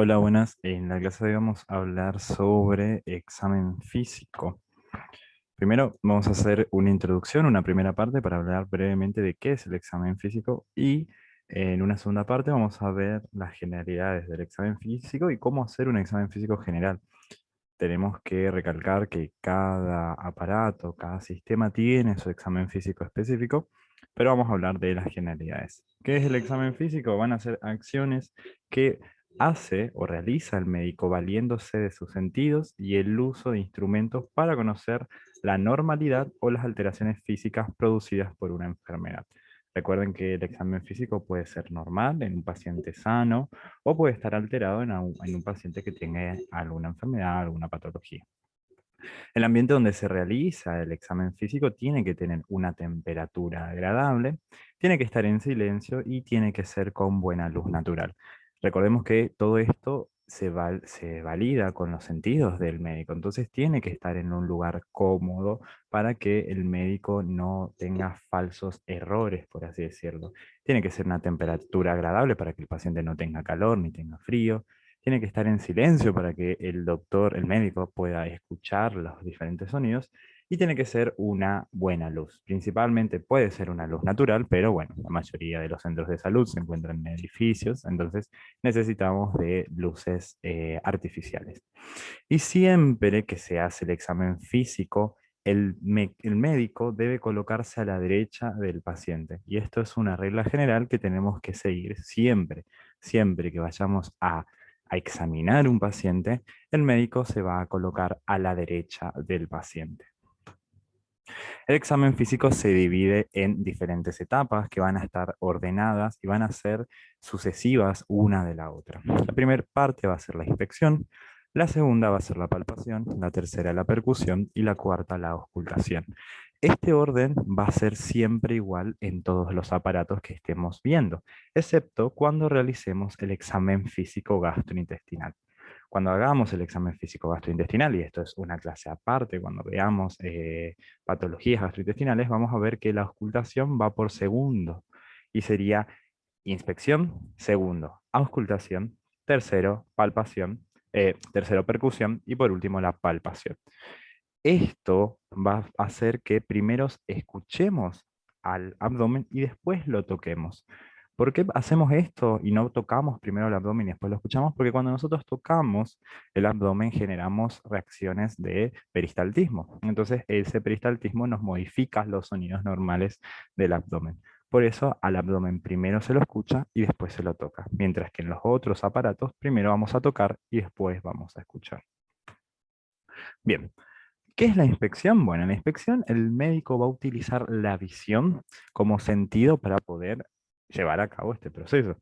Hola, buenas. En la clase de hoy vamos a hablar sobre examen físico. Primero vamos a hacer una introducción, una primera parte para hablar brevemente de qué es el examen físico y en una segunda parte vamos a ver las generalidades del examen físico y cómo hacer un examen físico general. Tenemos que recalcar que cada aparato, cada sistema tiene su examen físico específico, pero vamos a hablar de las generalidades. ¿Qué es el examen físico? Van a ser acciones que hace o realiza el médico valiéndose de sus sentidos y el uso de instrumentos para conocer la normalidad o las alteraciones físicas producidas por una enfermedad. Recuerden que el examen físico puede ser normal en un paciente sano o puede estar alterado en un paciente que tenga alguna enfermedad, alguna patología. El ambiente donde se realiza el examen físico tiene que tener una temperatura agradable, tiene que estar en silencio y tiene que ser con buena luz natural. Recordemos que todo esto se valida con los sentidos del médico, entonces tiene que estar en un lugar cómodo para que el médico no tenga falsos errores, por así decirlo. Tiene que ser una temperatura agradable para que el paciente no tenga calor ni tenga frío. Tiene que estar en silencio para que el doctor, el médico, pueda escuchar los diferentes sonidos y tiene que ser una buena luz. Principalmente puede ser una luz natural, pero bueno, la mayoría de los centros de salud se encuentran en edificios, entonces necesitamos de luces artificiales. Y siempre que se hace el examen físico, el médico debe colocarse a la derecha del paciente. Y esto es una regla general que tenemos que seguir siempre. Siempre que vayamos a examinar un paciente, el médico se va a colocar a la derecha del paciente. El examen físico se divide en diferentes etapas que van a estar ordenadas y van a ser sucesivas una de la otra. La primera parte va a ser la inspección, la segunda va a ser la palpación, la tercera la percusión y la cuarta la auscultación. Este orden va a ser siempre igual en todos los aparatos que estemos viendo, excepto cuando realicemos el examen físico gastrointestinal. Cuando hagamos el examen físico gastrointestinal, y esto es una clase aparte, cuando veamos patologías gastrointestinales, vamos a ver que la auscultación va por segundo y sería inspección, segundo, auscultación, tercero, palpación, tercero, percusión y por último la palpación. Esto va a hacer que primero escuchemos al abdomen y después lo toquemos. ¿Por qué hacemos esto y no tocamos primero el abdomen y después lo escuchamos? Porque cuando nosotros tocamos el abdomen generamos reacciones de peristaltismo. Entonces ese peristaltismo nos modifica los sonidos normales del abdomen. Por eso al abdomen primero se lo escucha y después se lo toca. Mientras que en los otros aparatos primero vamos a tocar y después vamos a escuchar. Bien, ¿qué es la inspección? Bueno, en la inspección el médico va a utilizar la visión como sentido para poder llevar a cabo este proceso.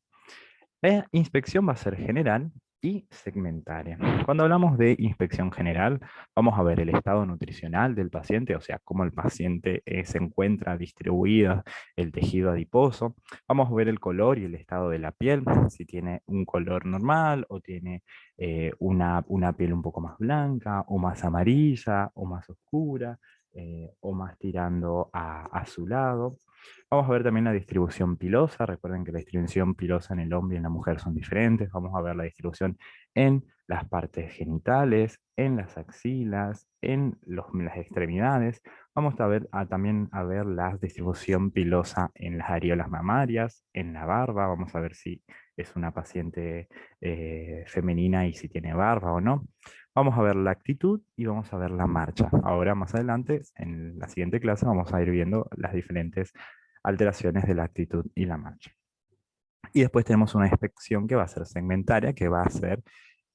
La inspección va a ser general y segmentaria. Cuando hablamos de inspección general, vamos a ver el estado nutricional del paciente, o sea, cómo el paciente se encuentra distribuido el tejido adiposo. Vamos a ver el color y el estado de la piel, si tiene un color normal o tiene una piel un poco más blanca o más amarilla o más oscura o más tirando a azulado. Vamos a ver también la distribución pilosa. Recuerden que la distribución pilosa en el hombre y en la mujer son diferentes. Vamos a ver la distribución en las partes genitales, en las axilas, en las extremidades. Vamos a ver también a ver la distribución pilosa en las areolas mamarias, en la barba. Vamos a ver si es una paciente femenina y si tiene barba o no. Vamos a ver la actitud y vamos a ver la marcha. Ahora más adelante, en la siguiente clase, vamos a ir viendo las diferentes alteraciones de la actitud y la marcha. Y después tenemos una inspección que va a ser segmentaria, que va a ser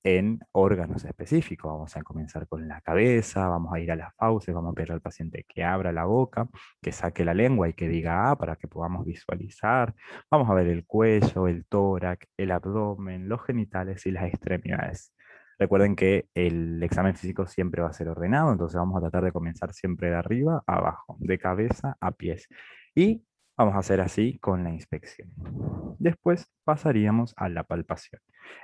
en órganos específicos. Vamos a comenzar con la cabeza, vamos a ir a las fauces, vamos a pedir al paciente que abra la boca, que saque la lengua y que diga A para que podamos visualizar. Vamos a ver el cuello, el tórax, el abdomen, los genitales y las extremidades. Recuerden que el examen físico siempre va a ser ordenado, entonces vamos a tratar de comenzar siempre de arriba a abajo, de cabeza a pies. Y vamos a hacer así con la inspección. Después pasaríamos a la palpación.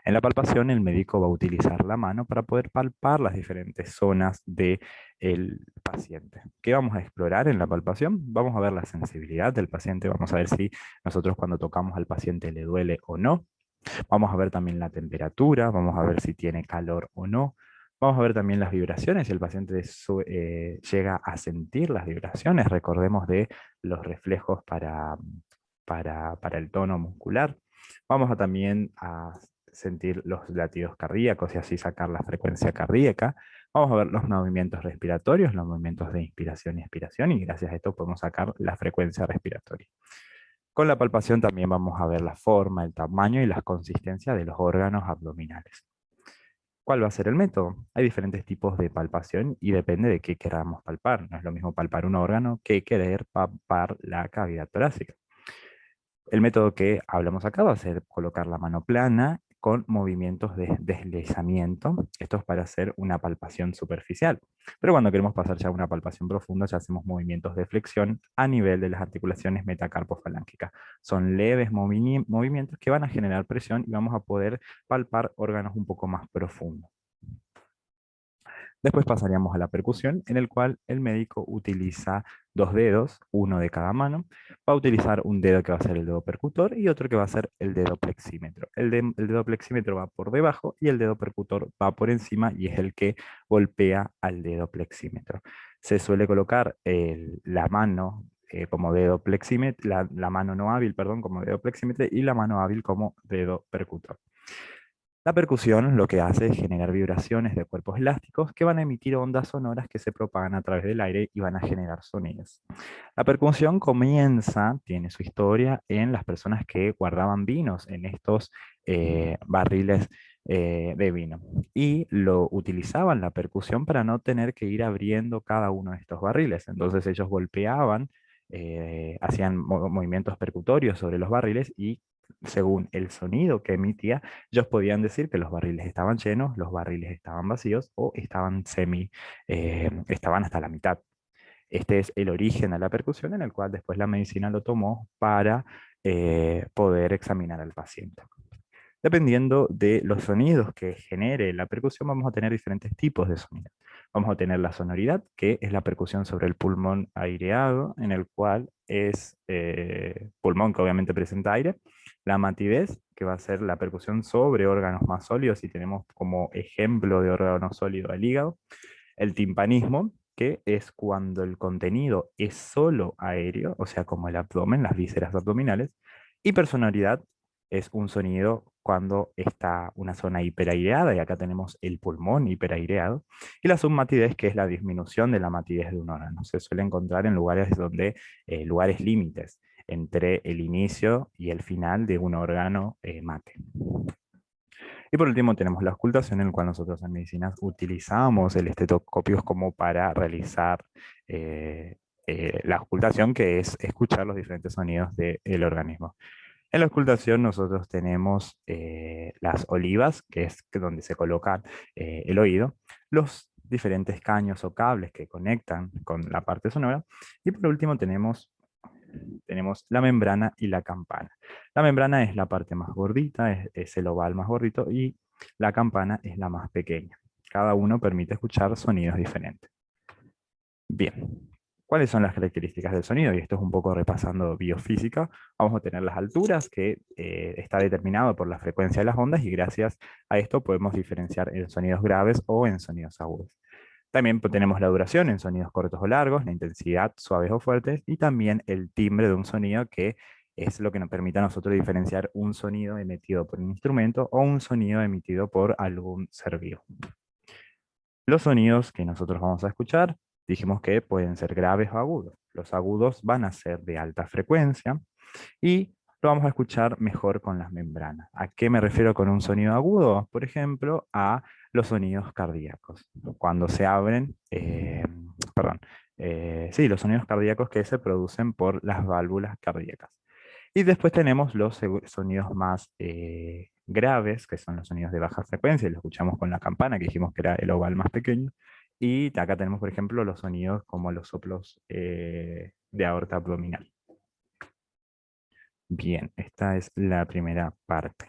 En la palpación, el médico va a utilizar la mano para poder palpar las diferentes zonas del paciente. ¿Qué vamos a explorar en la palpación? Vamos a ver la sensibilidad del paciente, vamos a ver si nosotros cuando tocamos al paciente le duele o no. Vamos a ver también la temperatura, vamos a ver si tiene calor o no. Vamos a ver también las vibraciones, si el paciente llega a sentir las vibraciones. Recordemos de los reflejos para el tono muscular. Vamos a también a sentir los latidos cardíacos y así sacar la frecuencia cardíaca. Vamos a ver los movimientos respiratorios, los movimientos de inspiración y expiración, y gracias a esto podemos sacar la frecuencia respiratoria. Con la palpación también vamos a ver la forma, el tamaño y las consistencias de los órganos abdominales. ¿Cuál va a ser el método? Hay diferentes tipos de palpación y depende de qué queramos palpar. No es lo mismo palpar un órgano que querer palpar la cavidad torácica. El método que hablamos acá va a ser colocar la mano plana con movimientos de deslizamiento. Esto es para hacer una palpación superficial. Pero cuando queremos pasar ya a una palpación profunda, ya hacemos movimientos de flexión a nivel de las articulaciones metacarpofalánquicas. Son leves movimientos que van a generar presión y vamos a poder palpar órganos un poco más profundos. Después pasaríamos a la percusión, en el cual el médico utiliza dos dedos, uno de cada mano. Va a utilizar un dedo que va a ser el dedo percutor y otro que va a ser el dedo plexímetro. El dedo plexímetro va por debajo y el dedo percutor va por encima y es el que golpea al dedo plexímetro. Se suele colocar la mano como dedo plexímetro, la mano no hábil, perdón, como dedo plexímetro y la mano hábil como dedo percutor. La percusión lo que hace es generar vibraciones de cuerpos elásticos que van a emitir ondas sonoras que se propagan a través del aire y van a generar sonidos. La percusión tiene su historia en las personas que guardaban vinos en estos barriles de vino y lo utilizaban la percusión para no tener que ir abriendo cada uno de estos barriles. Entonces ellos golpeaban, hacían movimientos percutorios sobre los barriles y según el sonido que emitía, ellos podían decir que los barriles estaban llenos, los barriles estaban vacíos o estaban estaban hasta la mitad. Este es el origen de la percusión en el cual después la medicina lo tomó para poder examinar al paciente. Dependiendo de los sonidos que genere la percusión, vamos a tener diferentes tipos de sonidos. Vamos a tener la sonoridad, que es la percusión sobre el pulmón aireado, en el cual es pulmón que obviamente presenta aire. La matidez, que va a ser la percusión sobre órganos más sólidos, y tenemos como ejemplo de órgano sólido el hígado. El timpanismo, que es cuando el contenido es solo aéreo, o sea, como el abdomen, las vísceras abdominales. Hipersonoridad es un sonido cuando está una zona hiperaireada, y acá tenemos el pulmón hiperaireado. Y la submatidez, que es la disminución de la matidez de un órgano. Se suele encontrar en lugares lugares límites entre el inicio y el final de un órgano mate. Y por último tenemos la auscultación, en la cual nosotros en medicinas utilizamos el estetoscopio como para realizar la auscultación, que es escuchar los diferentes sonidos del organismo. En la auscultación nosotros tenemos las olivas, que es donde se coloca el oído, los diferentes caños o cables que conectan con la parte sonora, y por último tenemos la membrana y la campana. La membrana es la parte más gordita, es el oval más gordito, y la campana es la más pequeña. Cada uno permite escuchar sonidos diferentes. Bien, ¿cuáles son las características del sonido? Y esto es un poco repasando biofísica. Vamos a tener las alturas, que está determinado por la frecuencia de las ondas, y gracias a esto podemos diferenciar en sonidos graves o en sonidos agudos. También tenemos la duración en sonidos cortos o largos, la intensidad, suaves o fuertes, y también el timbre de un sonido, que es lo que nos permite a nosotros diferenciar un sonido emitido por un instrumento o un sonido emitido por algún ser vivo. Los sonidos que nosotros vamos a escuchar, dijimos que pueden ser graves o agudos. Los agudos van a ser de alta frecuencia y lo vamos a escuchar mejor con las membranas. ¿A qué me refiero con un sonido agudo? Por ejemplo, a los sonidos cardíacos. Cuando se abren, sí, los sonidos cardíacos que se producen por las válvulas cardíacas. Y después tenemos los sonidos más graves, que son los sonidos de baja frecuencia, y lo escuchamos con la campana, que dijimos que era el oval más pequeño. Y acá tenemos, por ejemplo, los sonidos como los soplos de aorta abdominal. Bien, esta es la primera parte.